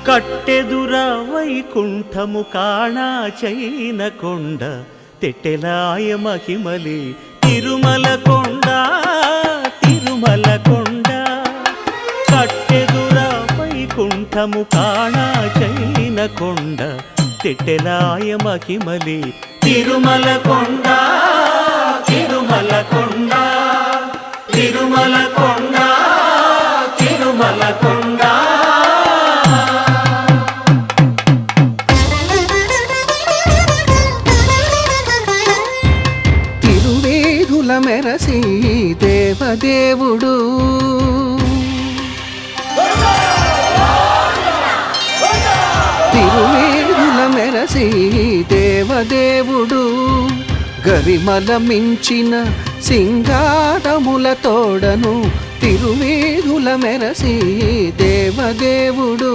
కట్టెదుర వైకుంఠము కాణా చైన కొండ తెట్టెలాయ మహిమలి తిరుమల కొండ తిరుమల కొండ కట్టెదుర వైకుంఠము కాణా చైన కొండ తెట్టెలాయ మహిమలి తిరుమల కొండ తిరుమల కొండ తిరుమల కొండ తిరుమల కొండ తిరువేధుల మెరసి దేవదేవుడు తిరువేధుల మెరసి దేవదేవుడు గరిమల మించిన సింగారముల తోడను తిరువేధుల మెరసి దేవదేవుడు